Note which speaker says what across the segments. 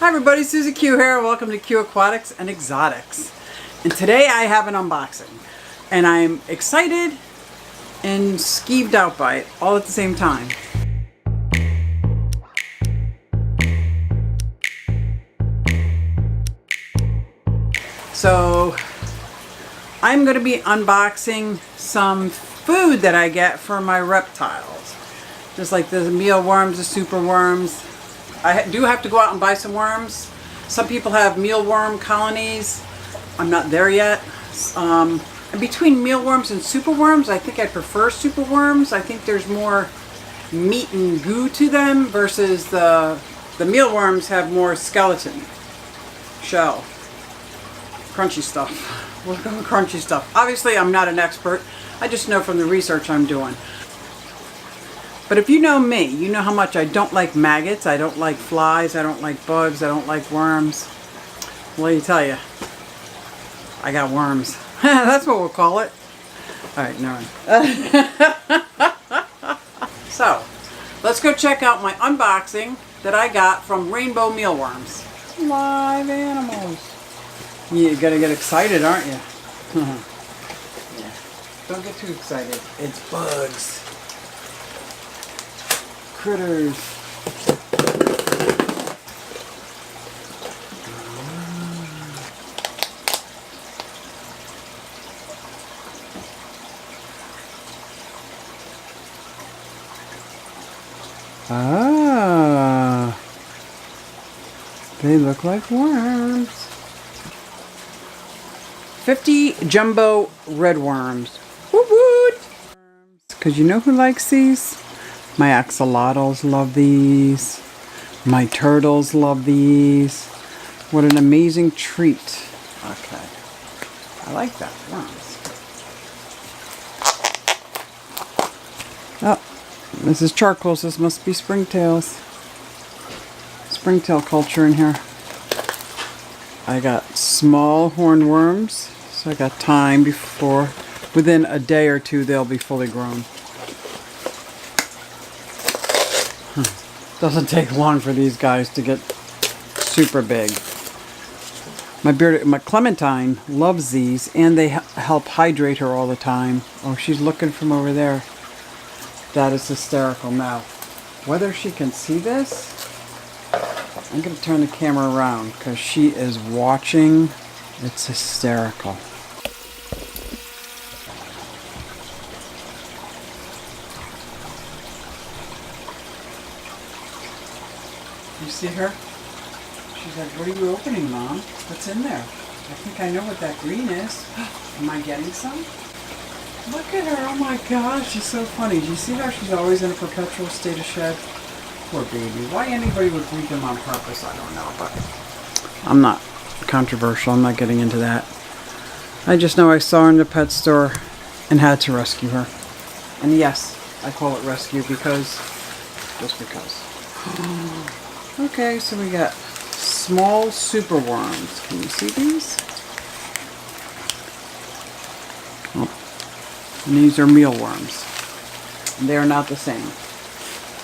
Speaker 1: Hi everybody, SuzyQue here. Welcome to QueAquatics and Exotics. And today I have an unboxing. And I'm excited and skeeved out by it all at the same time. So I'm going to be unboxing some food that I get for my reptiles. Just like the mealworms, the super worms. I do have to go out and buy some worms. Some people have mealworm colonies. I'm not there yet. And between mealworms and superworms, I think I prefer superworms. I think there's more meat and goo to them versus the mealworms have more skeleton, shell, crunchy stuff. We're going crunchy stuff. Obviously, I'm not an expert. I just know from the research I'm doing. But if you know me, you know how much I don't like maggots, I don't like flies, I don't like bugs, I don't like worms. Well, let me tell you, I got worms. That's what we'll call it. Alright, no. So, let's go check out my unboxing that I got from Rainbow Mealworms. Live animals. You're gonna get excited, aren't you? Yeah. Don't get too excited. It's bugs. Critters. Ah, they look like worms. 50 jumbo red worms. Woot woot! Because you know who likes these? My axolotls love these. My turtles love these. What an amazing treat. Okay. I like that. Worms. Oh, this is charcoals. This must be springtails. Springtail culture in here. I got small hornworms. So I got time before, within a day or two, they'll be fully grown. Doesn't take long for these guys to get super big. My Clementine loves these, and they help hydrate her all the time. Oh, she's looking from over there. That is hysterical. Now, whether she can see this, I'm going to turn the camera around because she is watching. It's hysterical. You see her? She's like, what are you opening, Mom? What's in there? I think I know what that green is. Am I getting some? Look at her. Oh my gosh, she's so funny. Do you see how she's always in a perpetual state of shed? Poor baby. Why anybody would breed them on purpose, I don't know. But I'm not controversial. I'm not getting into that. I just know I saw her in the pet store and had to rescue her. And yes, I call it rescue because, just because. Okay, so we got small super worms. Can you see these? Oh. And these are mealworms. They are not the same.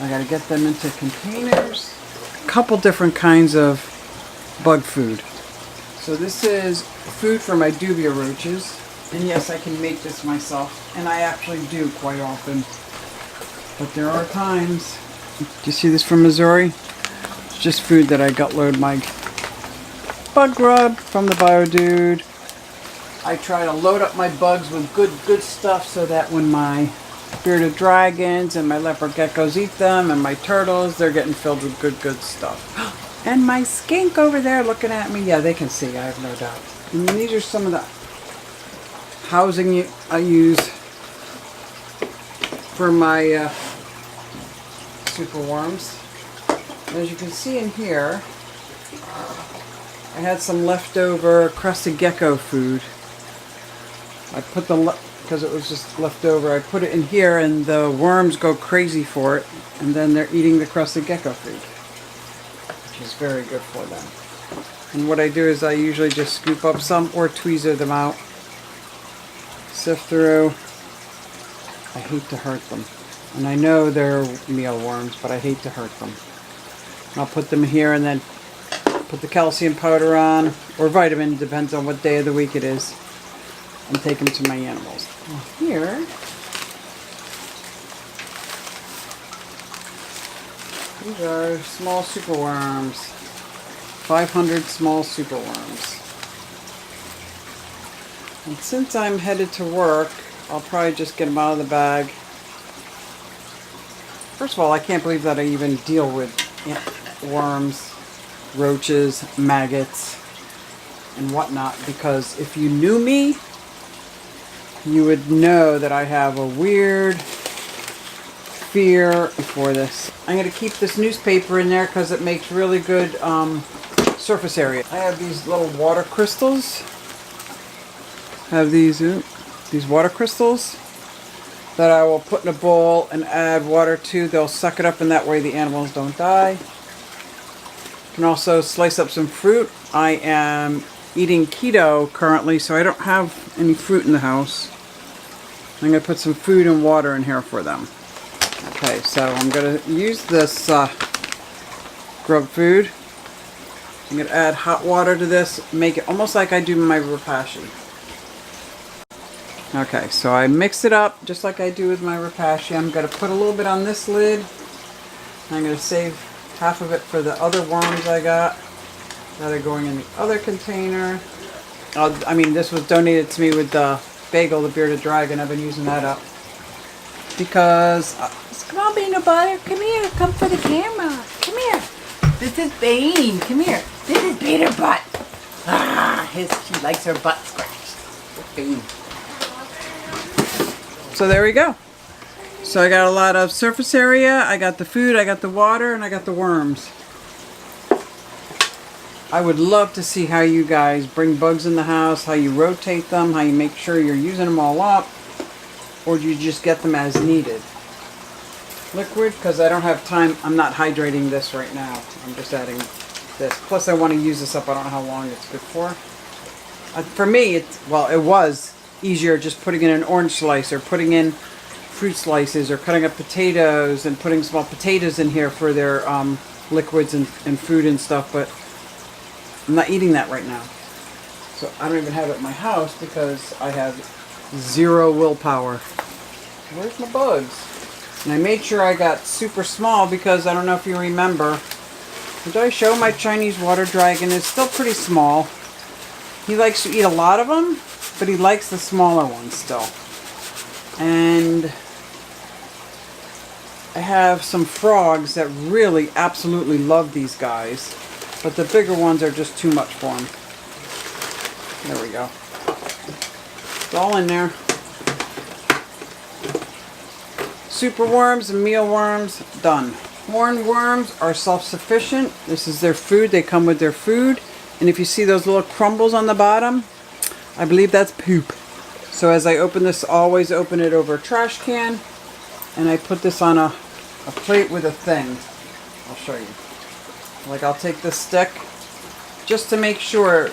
Speaker 1: I gotta get them into containers. A couple different kinds of bug food. So this is food for my dubia roaches. And yes, I can make this myself. And I actually do quite often. But there are times. Do you see this from Missouri? It's just food that I gut load my bug rub from the Bio Dude. I try to load up my bugs with good stuff so that when my bearded dragons and my leopard geckos eat them and my turtles, they're getting filled with good stuff. And my skink over there looking at me. Yeah, they can see, I have no doubt. And these are some of the housing I use for my super worms. As you can see in here, I had some leftover crested gecko food. I put because it was just left over, I put it in here and the worms go crazy for it, and then they're eating the crested gecko food, which is very good for them. And what I do is I usually just scoop up some or tweezer them out, sift through. I hate to hurt them. And I know they're mealworms, but I hate to hurt them. I'll put them here and then put the calcium powder on, or vitamin, depends on what day of the week it is, and take them to my animals. Well, here, these are small superworms. 500 small superworms. And since I'm headed to work, I'll probably just get them out of the bag. First of all, I can't believe that I even deal with worms, roaches, maggots, and whatnot, because if you knew me, you would know that I have a weird fear for this. I'm going to keep this newspaper in there because it makes really good surface area. I have these little water crystals. I have these water crystals that I will put in a bowl and add water to. They'll suck it up, and that way the animals don't die. You can also slice up some fruit. I am eating keto currently, so I don't have any fruit in the house. I'm going to put some food and water in here for them. Okay, so I'm going to use this grub food. I'm going to add hot water to this, make it almost like I do my rapashi. Okay, so I mix it up just like I do with my rapashi. I'm going to put a little bit on this lid. I'm going to save half of it for the other worms I got that are going in the other container. I mean, this was donated to me with the bagel, the bearded dragon. I've been using that up because
Speaker 2: Come on, Peanut Butter. Come here. Come for the camera. Come here. This is Bane. Come here. This is Peter Butt. She likes her butt scratched. Bane.
Speaker 1: So there we go. So I got a lot of surface area, I got the food, I got the water, and I got the worms. I would love to see how you guys bring bugs in the house, how you rotate them, how you make sure you're using them all up, or do you just get them as needed. Liquid, because I don't have time, I'm not hydrating this right now. I'm just adding this. Plus I want to use this up, I don't know how long it's good for. For me, it was easier just putting in an orange slice or putting in fruit slices or cutting up potatoes and putting small potatoes in here for their liquids and food and stuff, but I'm not eating that right now. So I don't even have it in my house because I have zero willpower. Where's my bugs? And I made sure I got super small because I don't know if you remember. Did I show my Chinese water dragon? It's still pretty small. He likes to eat a lot of them, but he likes the smaller ones still. And I have some frogs that really absolutely love these guys, but the bigger ones are just too much for them. There we go. It's all in there. Superworms and mealworms, done. Hornworms are self-sufficient. This is their food. They come with their food. And if you see those little crumbles on the bottom, I believe that's poop. So as I open this, always open it over a trash can. And I put this on a plate with a thing. I'll show you. Like I'll take this stick just to make sure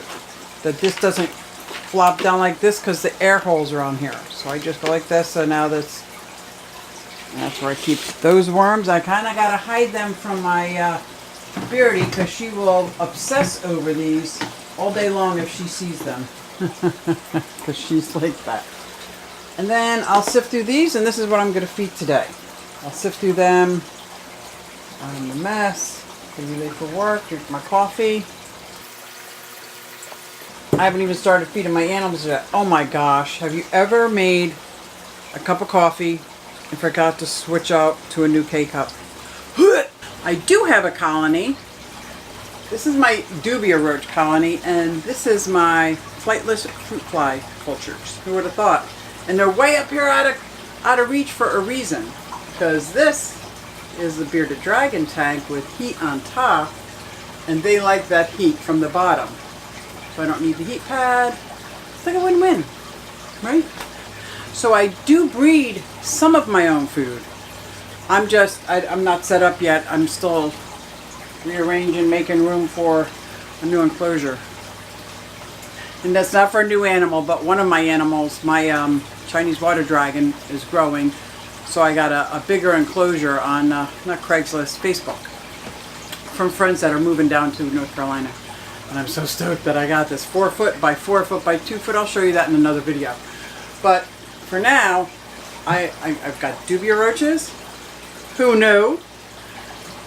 Speaker 1: that this doesn't flop down like this because the air holes are on here. So I just go like this. So now that's where I keep those worms. I kind of got to hide them from my Beardy because she will obsess over these all day long if she sees them. Because she's like that. And then I'll sift through these, and this is what I'm going to feed today. I'll sift through them. I'm a mess. Getting ready for work. Drink my coffee. I haven't even started feeding my animals yet. Oh my gosh. Have you ever made a cup of coffee and forgot to switch out to a new K-cup? I do have a colony. This is my dubia roach colony, and this is my flightless fruit fly cultures. Who would have thought? And they're way up here out of reach for a reason, because this is the bearded dragon tank with heat on top, and they like that heat from the bottom. So I don't need the heat pad. It's like a win-win, right? So I do breed some of my own food. I'm not set up yet. I'm still rearranging, making room for a new enclosure. And that's not for a new animal, but one of my animals, my Chinese water dragon, is growing. So I got a bigger enclosure on, not Craigslist, Facebook, from friends that are moving down to North Carolina. And I'm so stoked that I got this 4 foot by 4 foot by 2 foot. I'll show you that in another video. But for now, I've got dubia roaches. Who knew?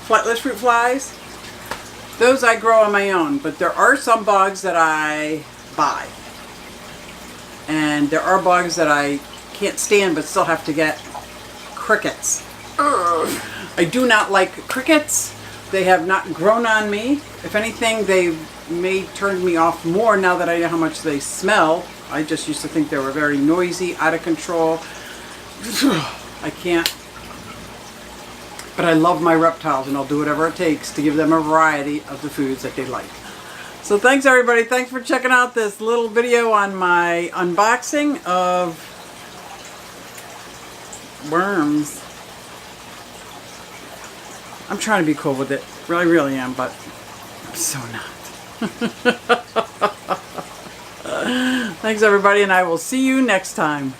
Speaker 1: Flightless fruit flies. Those I grow on my own, but there are some bugs that I buy. And there are bugs that I can't stand but still have to get. Crickets. Ugh. I do not like crickets. They have not grown on me. If anything, they may turn me off more now that I know how much they smell. I just used to think they were very noisy, out of control. I can't. But I love my reptiles and I'll do whatever it takes to give them a variety of the foods that they like. So thanks everybody. Thanks for checking out this little video on my unboxing of worms. I'm trying to be cool with it. Really, really am, but I'm so not. Thanks everybody, and I will see you next time.